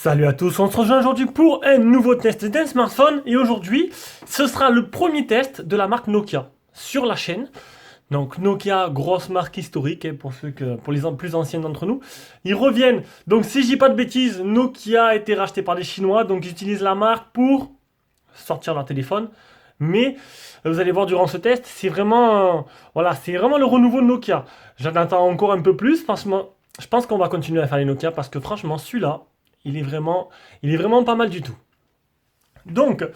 Salut à tous, on se rejoint aujourd'hui pour un nouveau test d'un smartphone et aujourd'hui ce sera le premier test de la marque Nokia sur la chaîne. Donc Nokia, grosse marque historique pour les plus anciens d'entre nous. Ils reviennent, donc si je dis pas de bêtises, Nokia a été racheté par des Chinois, donc ils utilisent la marque pour sortir leur téléphone. Mais vous allez voir durant ce test, c'est vraiment le renouveau de Nokia. J'en attends encore un peu plus, franchement. Je pense qu'on va continuer à faire les Nokia parce que franchement, celui-là, il est vraiment pas mal du tout. Donc,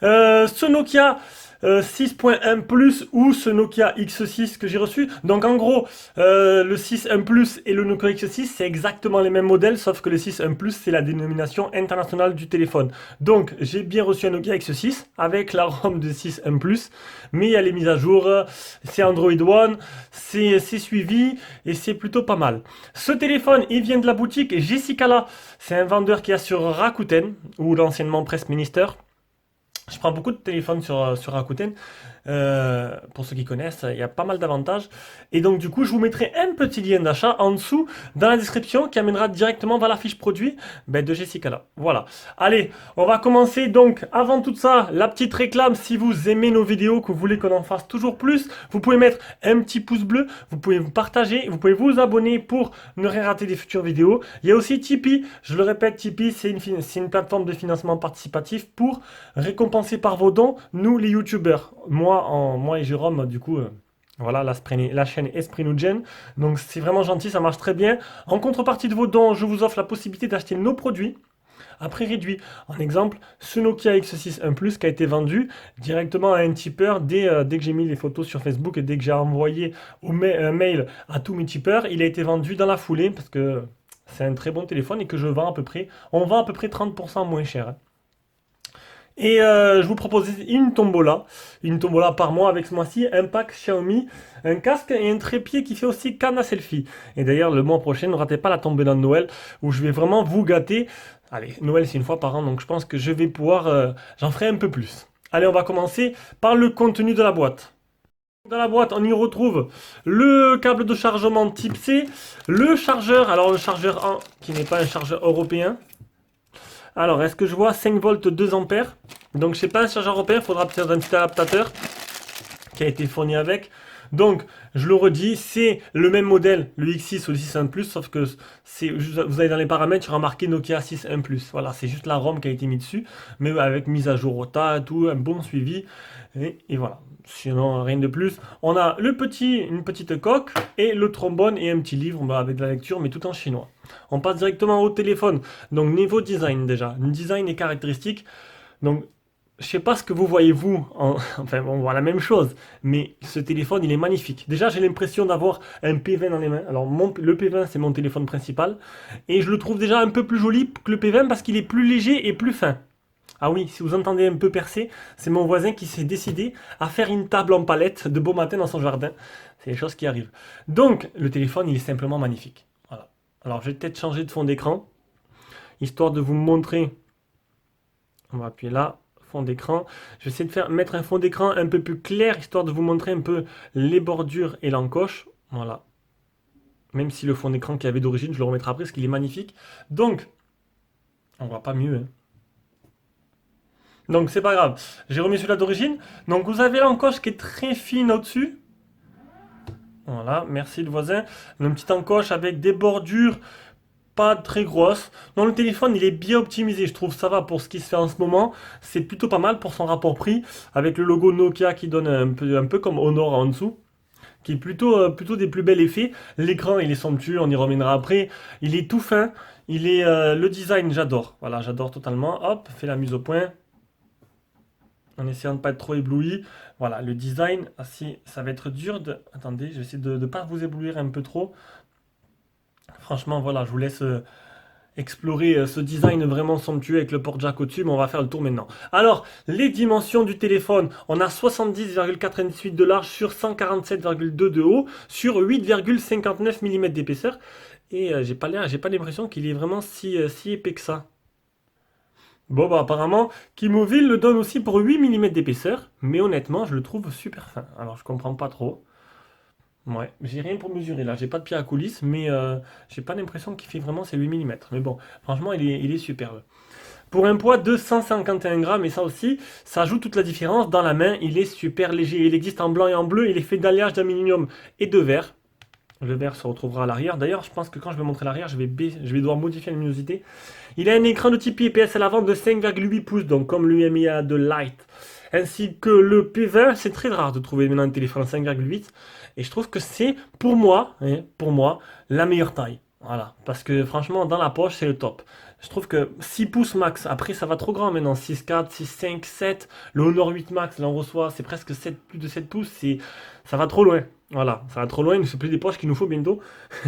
ce Nokia 6.1 Plus ou ce Nokia X6 que j'ai reçu. Donc en gros, le 6.1 Plus et le Nokia X6, c'est exactement les mêmes modèles, sauf que le 6.1 Plus, c'est la dénomination internationale du téléphone. Donc j'ai bien reçu un Nokia X6 avec la ROM de 6.1 Plus, mais il y a les mises à jour, c'est Android One, c'est suivi et c'est plutôt pas mal. Ce téléphone, il vient de la boutique Jessica. C'est un vendeur qui a sur Rakuten, ou l'anciennement Presse Minister. Je prends beaucoup de téléphones sur Rakuten. Pour ceux qui connaissent, il y a pas mal d'avantages. Et donc, du coup, je vous mettrai un petit lien d'achat en dessous dans la description qui amènera directement vers la fiche produit de Jessica là. Voilà. Allez, on va commencer. Donc, avant tout ça, la petite réclame. Si vous aimez nos vidéos, que vous voulez qu'on en fasse toujours plus, vous pouvez mettre un petit pouce bleu. Vous pouvez vous partager. Vous pouvez vous abonner pour ne rien rater des futures vidéos. Il y a aussi Tipeee. Je le répète, Tipeee, c'est une plateforme de financement participatif pour récompenser par vos dons, nous les youtubeurs. Moi et Jérôme, du coup, voilà la chaîne Esprit Nous Gen. Donc c'est vraiment gentil, ça marche très bien. En contrepartie de vos dons, je vous offre la possibilité d'acheter nos produits à prix réduit. En exemple, ce Nokia X6 1 Plus qui a été vendu directement à un tipeur dès que j'ai mis les photos sur Facebook et dès que j'ai envoyé un mail à tous mes tipeurs, il a été vendu dans la foulée parce que c'est un très bon téléphone et que on vend à peu près 30% moins cher, hein. Et je vous propose une tombola par mois avec ce mois-ci, un pack Xiaomi, un casque et un trépied qui fait aussi canne à selfie. Et d'ailleurs, le mois prochain, ne ratez pas la tombola de Noël où je vais vraiment vous gâter. Allez, Noël c'est une fois par an, donc je pense que je vais pouvoir, j'en ferai un peu plus. Allez, on va commencer par le contenu de la boîte. Dans la boîte, on y retrouve le câble de chargement type C, le chargeur, alors le chargeur 1 qui n'est pas un chargeur européen. Alors, est-ce que je vois 5 volts 2 ampères? Donc, je sais pas un chargeur européen, il faudra peut-être un petit adaptateur qui a été fourni avec. Donc, je le redis, c'est le même modèle, le X6 ou le 6.1 Plus, sauf que vous allez dans les paramètres, il y aura marqué Nokia 6.1 Plus. Voilà, c'est juste la ROM qui a été mise dessus, mais avec mise à jour au tas, tout, un bon suivi. Et voilà, sinon rien de plus. On a une petite coque et le trombone et un petit livre avec de la lecture, mais tout en chinois. On passe directement au téléphone. Donc, niveau design déjà, le design est caractéristique. Donc, je sais pas ce que vous voyez vous, enfin on voit la même chose, mais ce téléphone il est magnifique. Déjà j'ai l'impression d'avoir un P20 dans les mains. Alors le P20 c'est mon téléphone principal et je le trouve déjà un peu plus joli que le P20 parce qu'il est plus léger et plus fin. Ah oui, si vous entendez un peu percer, c'est mon voisin qui s'est décidé à faire une table en palette de beau matin dans son jardin. C'est des choses qui arrivent. Donc le téléphone il est simplement magnifique. Voilà. Alors je vais peut-être changer de fond d'écran, histoire de vous montrer. On va appuyer là. Fond d'écran. Je vais essayer de mettre un fond d'écran un peu plus clair, histoire de vous montrer un peu les bordures et l'encoche. Voilà. Même si le fond d'écran qu'il y avait d'origine, je le remettrai après, parce qu'il est magnifique. Donc, on voit pas mieux, hein. Donc, c'est pas grave. J'ai remis celui-là d'origine. Donc, vous avez l'encoche qui est très fine au-dessus. Voilà, merci le voisin. Une petite encoche avec des bordures pas très grosse. Non, le téléphone, il est bien optimisé, je trouve. Ça va pour ce qui se fait en ce moment. C'est plutôt pas mal pour son rapport prix, avec le logo Nokia qui donne un peu comme Honor en dessous, qui est plutôt des plus bels effets. L'écran, il est somptueux, on y reviendra après. Il est tout fin. Le design, j'adore. Voilà, j'adore totalement. Hop, fait la mise au point. En essayant de ne pas être trop ébloui. Voilà, le design, si ça va être dur de... Attendez, je vais essayer de ne pas vous éblouir un peu trop. Franchement, voilà, je vous laisse explorer ce design vraiment somptueux avec le port jack au-dessus, mais on va faire le tour maintenant. Alors, les dimensions du téléphone, on a 70,98 de large sur 147,2 de haut, sur 8,59 mm d'épaisseur, et j'ai pas l'impression qu'il est vraiment si épais que ça. Bon, bah apparemment, Kimoville le donne aussi pour 8 mm d'épaisseur, mais honnêtement, je le trouve super fin. Alors, je comprends pas trop. Ouais, j'ai rien pour mesurer là, j'ai pas de pied à coulisse, mais j'ai pas l'impression qu'il fait vraiment ses 8 millimètres. Mais bon, franchement, il est superbe. Pour un poids de 151 grammes, et ça aussi, ça joue toute la différence. Dans la main, il est super léger. Il existe en blanc et en bleu, il est fait d'alliage d'aluminium et de verre. Le verre se retrouvera à l'arrière. D'ailleurs, je pense que quand je vais montrer l'arrière, je vais devoir modifier la luminosité. Il a un écran de type IPS à l'avant de 5,8 pouces, donc comme l'UMIA de Light, ainsi que le P20. C'est très rare de trouver maintenant un téléphone à 5,8. Et je trouve que c'est, pour moi, la meilleure taille. Voilà, parce que franchement, dans la poche, c'est le top. Je trouve que 6 pouces max, après ça va trop grand maintenant, 6,4, 6,5, 7. Le Honor 8 Max, là on reçoit, c'est presque 7, plus de 7 pouces, ça va trop loin. Voilà, ça va trop loin, c'est plus des poches qu'il nous faut bientôt,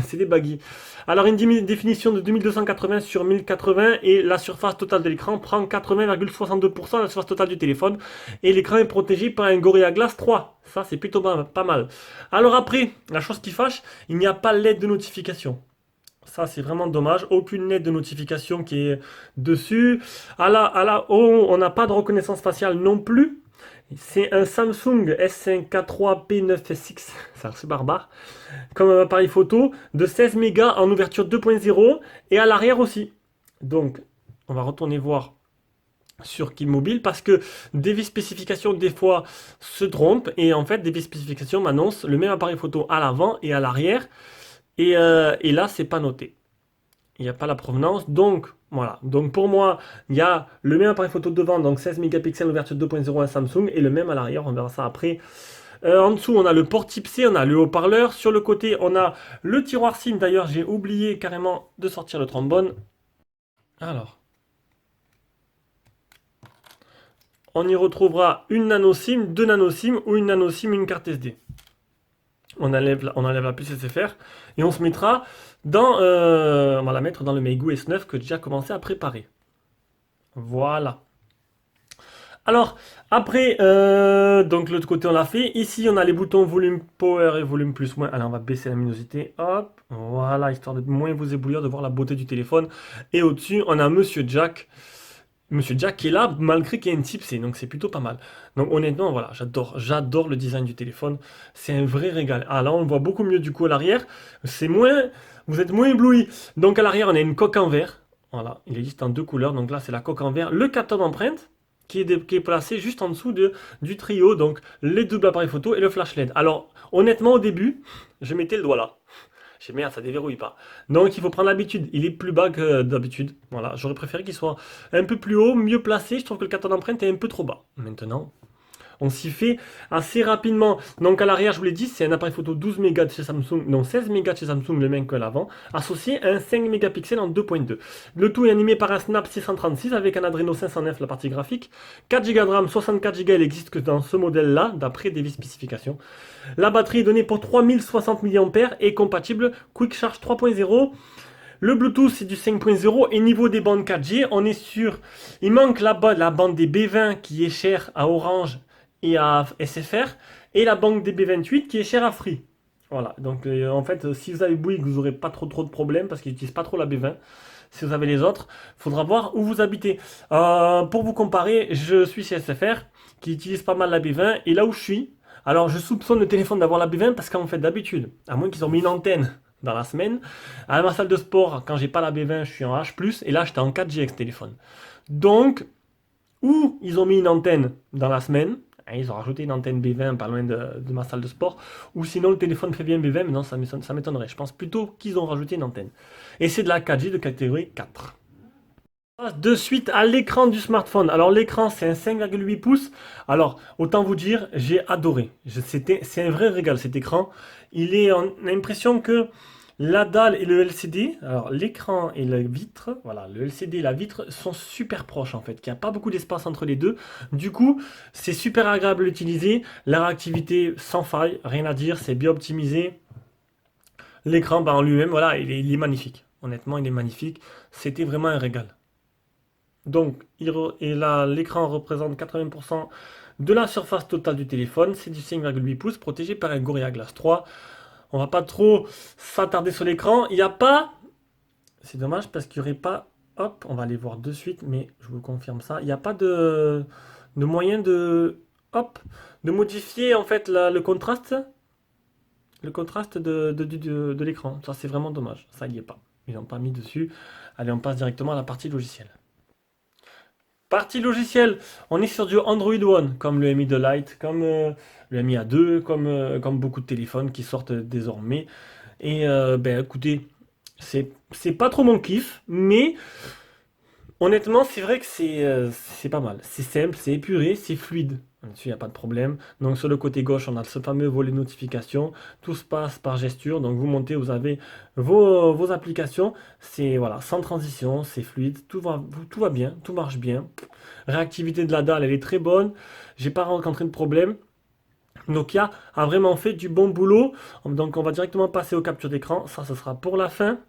c'est des baggy. Alors une définition de 2280 sur 1080 et la surface totale de l'écran prend 80,62% de la surface totale du téléphone et l'écran est protégé par un Gorilla Glass 3. Ça c'est plutôt pas mal. Alors après, la chose qui fâche, il n'y a pas l'aide de notification. Ça, c'est vraiment dommage. Aucune lettre de notification qui est dessus. Oh, on n'a pas de reconnaissance faciale non plus. C'est un Samsung S5K3P9SX. Ça, c'est barbare. Comme un appareil photo de 16 mégas en ouverture 2.0 et à l'arrière aussi. Donc, on va retourner voir sur Mobile parce que des spécifications des fois se trompent et en fait des spécifications m'annoncent le même appareil photo à l'avant et à l'arrière et là c'est pas noté. Il n'y a pas la provenance. Donc, voilà. Donc, pour moi, il y a le même appareil photo devant, donc 16 mégapixels ouverture 2.0 à Samsung, et le même à l'arrière. On verra ça après. En dessous, on a le port type C, on a le haut-parleur. Sur le côté, on a le tiroir SIM. D'ailleurs, j'ai oublié carrément de sortir le trombone. Alors, on y retrouvera une nano SIM, deux nano SIM ou une nano SIM, une carte SD. On enlève la puce SFR et on se mettra on va la mettre dans le Meigu S9 que j'ai déjà commencé à préparer. Voilà. Alors, après, donc l'autre côté on l'a fait. Ici, on a les boutons volume power et volume plus moins. Alors, on va baisser la luminosité. Hop, voilà, histoire de moins vous éblouir, de voir la beauté du téléphone. Et au-dessus, on a Monsieur Jack. Monsieur Jack qui est là, malgré qu'il y ait une type C, donc c'est plutôt pas mal. Donc honnêtement, voilà, j'adore le design du téléphone. C'est un vrai régal. Ah là, on le voit beaucoup mieux du coup à l'arrière. Vous êtes moins ébloui. Donc à l'arrière, on a une coque en verre. Voilà, il existe en deux couleurs. Donc là, c'est la coque en verre. Le capteur d'empreinte qui est placé juste en dessous du trio. Donc les doubles appareils photo et le flash LED. Alors honnêtement, au début, je mettais le doigt là. J'ai merde, ça déverrouille pas. Donc il faut prendre l'habitude. Il est plus bas que d'habitude. Voilà, j'aurais préféré qu'il soit un peu plus haut, mieux placé. Je trouve que le capteur d'empreinte est un peu trop bas. Maintenant, on s'y fait assez rapidement. Donc à l'arrière, je vous l'ai dit, c'est un appareil photo 12 mégas de chez Samsung, non 16 mégas de chez Samsung, le même que l'avant, associé à un 5 mégapixels en 2.2. Le tout est animé par un Snap 636 avec un Adreno 509 la partie graphique, 4 Go de RAM, 64 Go, il existe que dans ce modèle-là, d'après des spécifications. La batterie est donnée pour 3060 mAh et compatible Quick Charge 3.0. Le Bluetooth c'est du 5.0 et niveau des bandes 4G, on est sur. Il manque la bande des B20 qui est chère à Orange et à SFR et la bande des B28 qui est chère à Free. Voilà, donc en fait, si vous avez Bouygues, vous n'aurez pas trop de problèmes parce qu'ils n'utilisent pas trop la B20. Si vous avez les autres, il faudra voir où vous habitez. Pour vous comparer, je suis chez SFR qui utilise pas mal la B20 et là où je suis, alors je soupçonne le téléphone d'avoir la B20 parce qu'en fait d'habitude, à moins qu'ils ont mis une antenne dans la semaine, à ma salle de sport, quand j'ai pas la B20, je suis en H+, et là j'étais en 4G avec ce téléphone. Donc, ou ils ont mis une antenne dans la semaine, hein, ils ont rajouté une antenne B20 pas loin de ma salle de sport, ou sinon le téléphone fait bien B20, mais non, ça m'étonnerait. Je pense plutôt qu'ils ont rajouté une antenne. Et c'est de la 4G de catégorie 4. De suite à l'écran du smartphone. Alors l'écran c'est un 5,8 pouces. Alors autant vous dire, j'ai adoré. C'est un vrai régal cet écran. On a l'impression que la dalle et le LCD, alors l'écran et la vitre, voilà, le LCD et la vitre sont super proches en fait. Il n'y a pas beaucoup d'espace entre les deux. Du coup, c'est super agréable à utiliser. La réactivité sans faille, rien à dire, c'est bien optimisé. L'écran en lui-même, voilà, il est magnifique. Honnêtement, il est magnifique. C'était vraiment un régal. Donc, et là, l'écran représente 80% de la surface totale du téléphone. C'est du 5,8 pouces protégé par un Gorilla Glass 3. On va pas trop s'attarder sur l'écran. Il n'y a pas. C'est dommage parce qu'il n'y aurait pas. Hop, on va aller voir de suite, mais je vous confirme ça. Il n'y a pas de moyen de. Hop, de modifier en fait le contraste. le contraste de l'écran. Ça, c'est vraiment dommage. Ça, il n'y est pas. Ils n'ont pas mis dessus. Allez, on passe directement à la partie logicielle. Partie logicielle, on est sur du Android One, comme le Mi de Lite, comme le Mi A2, comme beaucoup de téléphones qui sortent désormais. Et ben écoutez, c'est pas trop mon kiff, mais honnêtement, c'est vrai que c'est pas mal. C'est simple, c'est épuré, c'est fluide. Là-dessus, il n'y a pas de problème. Donc, sur le côté gauche, on a ce fameux volet notification. Tout se passe par gesture. Donc, vous montez, vous avez vos applications. C'est voilà, sans transition, c'est fluide. Tout va bien, tout marche bien. Réactivité de la dalle, elle est très bonne. J'ai pas rencontré de problème. Nokia a vraiment fait du bon boulot. Donc, on va directement passer aux captures d'écran. Ça, ce sera pour la fin.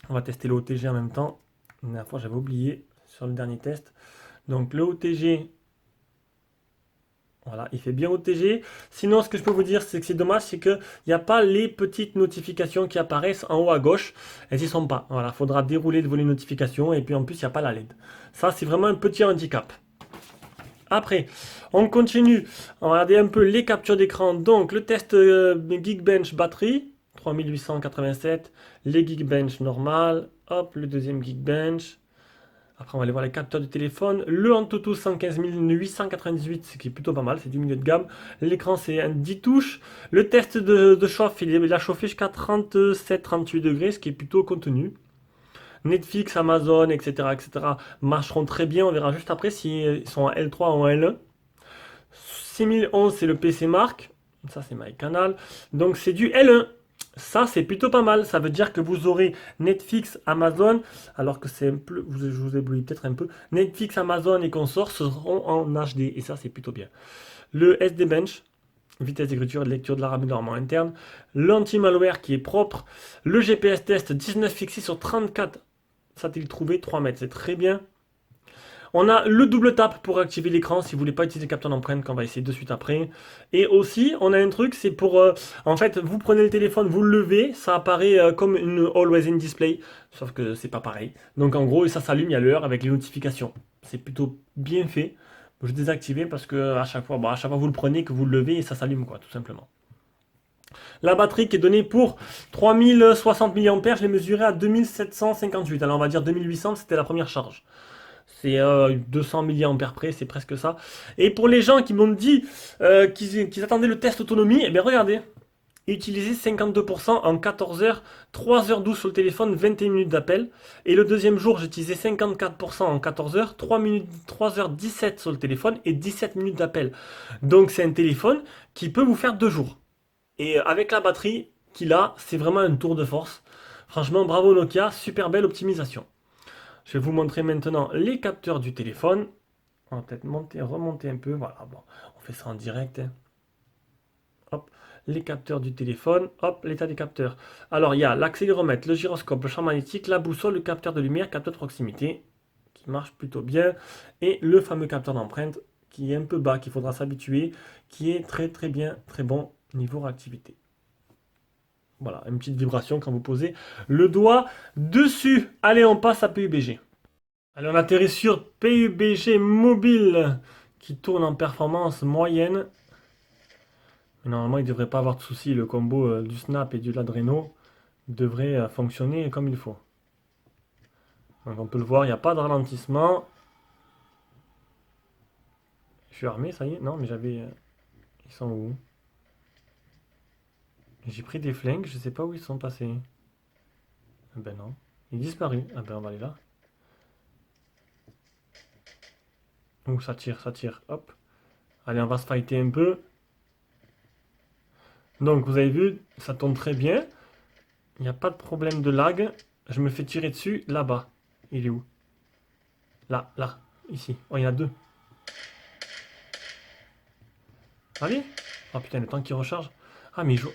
On va tester le OTG en même temps. La dernière fois, j'avais oublié sur le dernier test. Donc, le OTG. Voilà, il fait bien OTG. Sinon, ce que je peux vous dire, c'est que c'est dommage, c'est qu'il n'y a pas les petites notifications qui apparaissent en haut à gauche. Elles n'y sont pas. Voilà, il faudra dérouler de voler notifications et puis en plus, il n'y a pas la LED. Ça, c'est vraiment un petit handicap. Après, on continue. On va regarder un peu les captures d'écran. Donc, le test Geekbench batterie, 3887. Les Geekbench normal. Hop, le deuxième Geekbench. Après, on va aller voir les capteurs du téléphone. Le Antutu 115898, ce qui est plutôt pas mal, c'est du milieu de gamme. L'écran, c'est un 10 touches. Le test de chauffe, il a chauffé jusqu'à 37-38 degrés, ce qui est plutôt contenu. Netflix, Amazon, etc., etc. marcheront très bien. On verra juste après s'ils sont en L3 ou en L1. 6011, c'est le PC Mark. Ça, c'est MyCanal. Donc, c'est du L1. Ça, c'est plutôt pas mal. Ça veut dire que vous aurez Netflix, Amazon, alors que c'est un peu, je vous éblouis peut-être un peu. Netflix, Amazon et consorts seront en HD. Et ça, c'est plutôt bien. Le SD Bench, vitesse d'écriture et de lecture de la RAM normalement interne. L'anti-malware qui est propre. Le GPS test 19 fixé sur 34 satellites trouvés, 3 mètres. C'est très bien. On a le double tap pour activer l'écran si vous voulez pas utiliser le capteur d'empreinte qu'on va essayer de suite après. Et aussi, on a un truc, c'est pour... en fait, vous prenez le téléphone, vous le levez, ça apparaît comme une Always in Display, sauf que c'est pas pareil. Donc en gros, ça s'allume, il y a l'heure avec les notifications. C'est plutôt bien fait. Je désactive parce que à chaque fois, vous le prenez, que vous le levez et ça s'allume quoi, tout simplement. La batterie qui est donnée pour 3060 mAh, je l'ai mesurée à 2758. Alors on va dire 2800, c'était la première charge. C'est 200 mAh près, c'est presque ça. Et pour les gens qui m'ont dit qu'ils attendaient le test autonomie, eh bien regardez, utilisez 52% en 14 heures, 3h12 sur le téléphone, 21 minutes d'appel. Et le deuxième jour, j'ai utilisé 54% en 14 heures, 3h17 sur le téléphone et 17 minutes d'appel. Donc c'est un téléphone qui peut vous faire 2 jours. Et avec la batterie qu'il a, c'est vraiment un tour de force. Franchement, bravo Nokia, super belle optimisation. Je vais vous montrer maintenant les capteurs du téléphone. On va peut-être remonter un peu. Voilà, bon, on fait ça en direct. Hein. Hop, les capteurs du téléphone. Hop, l'état des capteurs. Alors, il y a l'accéléromètre, le gyroscope, le champ magnétique, la boussole, le capteur de lumière, capteur de proximité, qui marche plutôt bien. Et le fameux capteur d'empreinte, qui est un peu bas, qu'il faudra s'habituer, qui est très très bien, très bon niveau réactivité. Voilà, une petite vibration quand vous posez le doigt dessus. Allez, on passe à PUBG. Allez, on atterrit sur PUBG mobile qui tourne en performance moyenne. Mais normalement, il ne devrait pas avoir de soucis. Le combo du Snap et du Ladreno devrait fonctionner comme il faut. Donc on peut le voir, il n'y a pas de ralentissement. Je suis armé, ça y est? Non, mais j'avais... Ils sont où? J'ai pris des flingues, je sais pas où ils sont passés. Ah ben non. Il est disparu. Ah ben on va aller là. Ouh, ça tire, ça tire. Hop. Allez, on va se fighter un peu. Donc, vous avez vu, ça tourne très bien. Il n'y a pas de problème de lag. Je me fais tirer dessus là-bas. Il est où? Là, là, ici. Oh, il y en a 2. Allez. Oh putain, le temps qui recharge. Ah, mais il joue.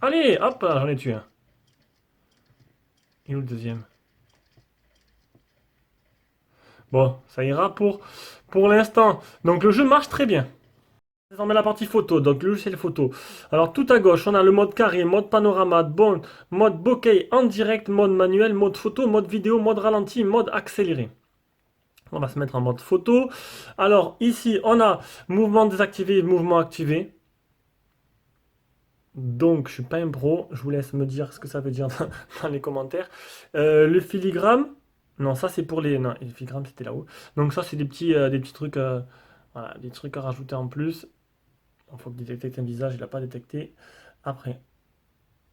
Allez, hop, j'en ai tué un. Et où le deuxième? Bon, ça ira pour l'instant. Donc le jeu marche très bien. Désormais la partie photo, donc le logiciel photo. Alors tout à gauche, on a le mode carré, mode panorama, bon, mode bokeh en direct, mode manuel, mode photo, mode vidéo, mode ralenti, mode accéléré. On va se mettre en mode photo. Alors ici, on a mouvement désactivé, mouvement activé. Donc, je suis pas un pro. Je vous laisse me dire ce que ça veut dire dans les commentaires. Le filigrane. Non, ça c'est pour les. Non, le filigrane c'était là-haut. Donc ça c'est des petits trucs, voilà, des trucs à rajouter en plus. Il faut détecter un visage, il n'a pas détecté. Après,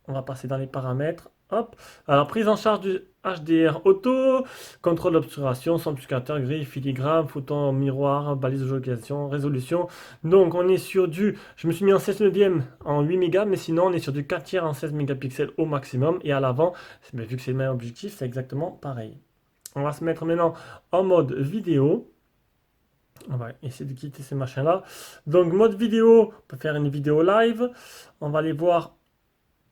on va passer dans les paramètres. Hop. Alors, prise en charge du HDR auto, contrôle d'obturation, son amplificateur, grille, filigrane, photon, miroir, balise de géolocalisation, résolution. Donc, on est sur du. Je me suis mis en 16 neuvième en 8 mégas, mais sinon, on est sur du 4 tiers en 16 mégapixels au maximum. Et à l'avant, vu que c'est le même objectif, c'est exactement pareil. On va se mettre maintenant en mode vidéo. On va essayer de quitter ces machins-là. Donc, mode vidéo, on peut faire une vidéo live. On va aller voir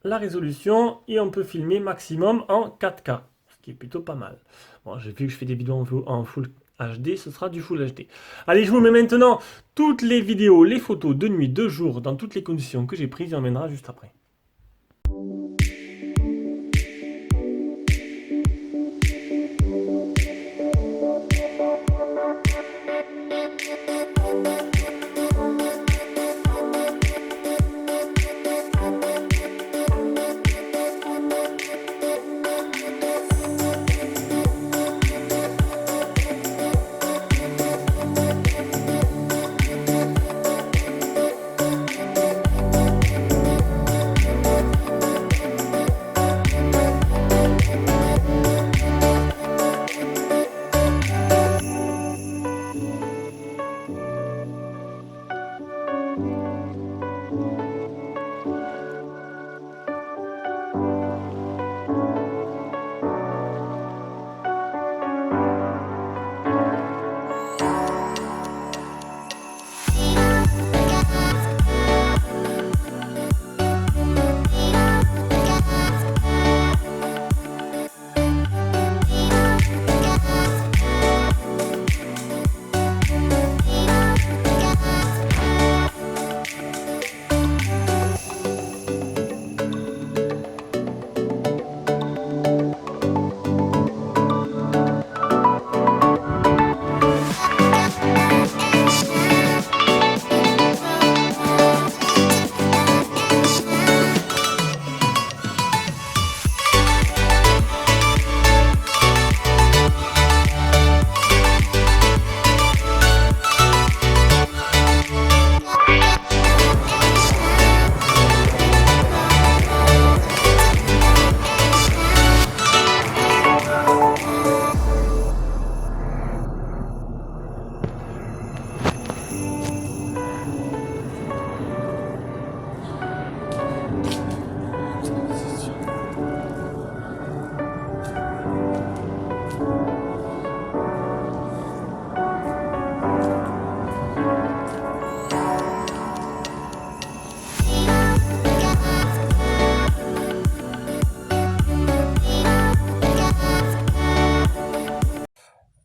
la résolution et on peut filmer maximum en 4K, ce qui est plutôt pas mal. Bon, j'ai vu que je fais des vidéos en Full HD, ce sera du Full HD. Allez, je vous mets maintenant toutes les vidéos, les photos de nuit, de jour, dans toutes les conditions que j'ai prises et on mènera juste après.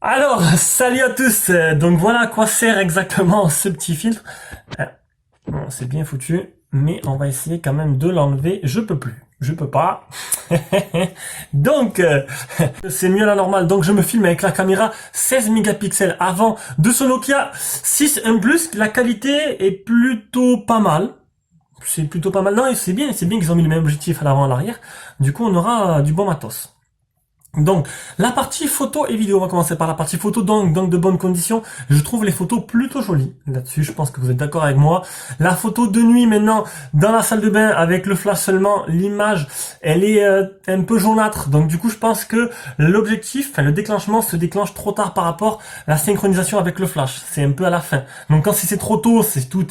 Alors, salut à tous. Donc voilà à quoi sert exactement ce petit filtre. Bon, c'est bien foutu, mais on va essayer quand même de l'enlever. Je peux plus, je peux pas. Donc, c'est mieux la normale. Donc, je me filme avec la caméra 16 mégapixels avant de ce Nokia 6 Plus. La qualité est plutôt pas mal. C'est plutôt pas mal. Non, c'est bien qu'ils ont mis le même objectif à l'avant et à l'arrière. Du coup, on aura du bon matos. Donc, la partie photo et vidéo, on va commencer par la partie photo, donc de bonnes conditions. Je trouve les photos plutôt jolies. Là-dessus, je pense que vous êtes d'accord avec moi. La photo de nuit, maintenant, dans la salle de bain, avec le flash seulement, l'image, elle est un peu jaunâtre. Donc, du coup, je pense que l'objectif, le déclenchement se déclenche trop tard par rapport à la synchronisation avec le flash. C'est un peu à la fin. Donc, quand c'est trop tôt, c'est tout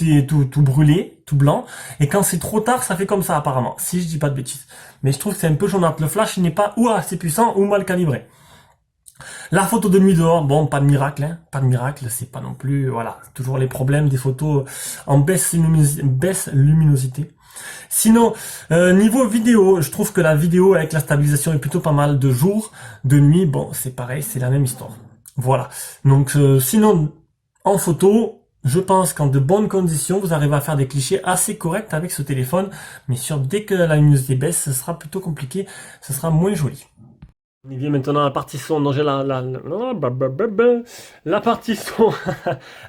brûlé, tout blanc. Et quand c'est trop tard, ça fait comme ça, apparemment. Si je dis pas de bêtises. Mais je trouve que c'est un peu jaunâtre. Le flash, il n'est pas ou assez puissant ou mal calibré. La photo de nuit dehors, bon, pas de miracle, hein. Pas de miracle, c'est pas non plus, voilà, toujours les problèmes des photos en baisse luminosité. Sinon, niveau vidéo, je trouve que la vidéo avec la stabilisation est plutôt pas mal. De jour, de nuit, bon, c'est pareil, c'est la même histoire. Voilà. Donc, sinon, en photo, je pense qu'en de bonnes conditions, vous arrivez à faire des clichés assez corrects avec ce téléphone. Mais dès que la luminosité baisse, ce sera plutôt compliqué, ce sera moins joli. On y vient maintenant à la partie son. Donc j'ai la partie son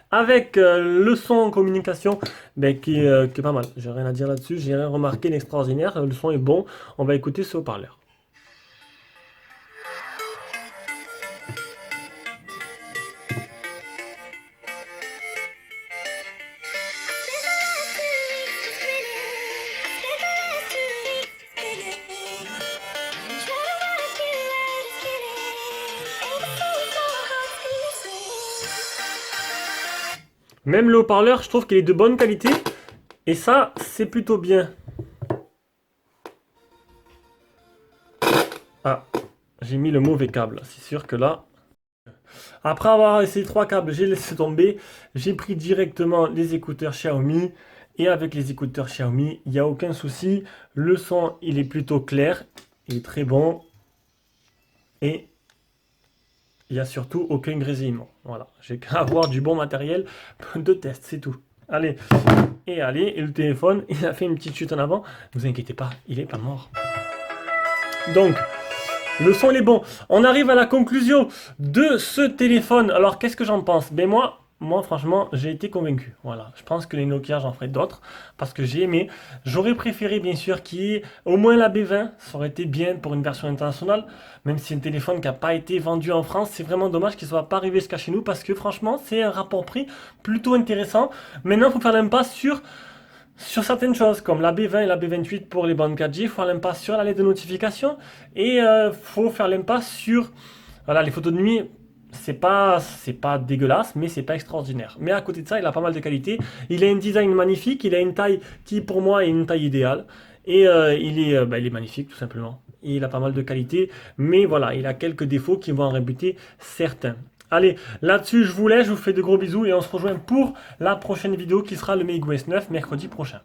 avec le son en communication ben, qui est pas mal. J'ai rien à dire là-dessus. J'ai rien remarqué d'extraordinaire. Le son est bon. On va écouter ce haut-parleur. Même le haut-parleur, je trouve qu'il est de bonne qualité. Et ça, c'est plutôt bien. Ah, j'ai mis le mauvais câble. C'est sûr que là... Après avoir essayé trois câbles, j'ai laissé tomber. J'ai pris directement les écouteurs Xiaomi. Et avec les écouteurs Xiaomi, il n'y a aucun souci. Le son, il est plutôt clair. Il est très bon. Et il n'y a surtout aucun grésillement. Voilà, j'ai qu'à avoir du bon matériel de test, c'est tout. Allez, et le téléphone, il a fait une petite chute en avant. Ne vous inquiétez pas, il n'est pas mort. Donc, le son il est bon. On arrive à la conclusion de ce téléphone. Alors, qu'est-ce que j'en pense? Ben moi, franchement, j'ai été convaincu. Voilà, je pense que les Nokia, j'en ferai d'autres parce que j'ai aimé. J'aurais préféré, bien sûr, qu'il y ait au moins la B20. Ça aurait été bien pour une version internationale. Même si c'est un téléphone qui n'a pas été vendu en France, c'est vraiment dommage qu'il ne soit pas arrivé jusqu'à chez nous parce que, franchement, c'est un rapport prix plutôt intéressant. Maintenant, il faut faire l'impasse sur certaines choses comme la B20 et la B28 pour les bandes 4G, il faut faire l'impasse sur la lettre de notification et faut faire l'impasse sur voilà, les photos de nuit. C'est pas dégueulasse, mais c'est pas extraordinaire. Mais à côté de ça, il a pas mal de qualités. Il a un design magnifique, il a une taille qui pour moi est une taille idéale. Et il est magnifique tout simplement. Et il a pas mal de qualités, mais voilà, il a quelques défauts qui vont en rebuter certains. Allez, là-dessus, je vous laisse, je vous fais de gros bisous et on se rejoint pour la prochaine vidéo qui sera le MIUI 9 mercredi prochain.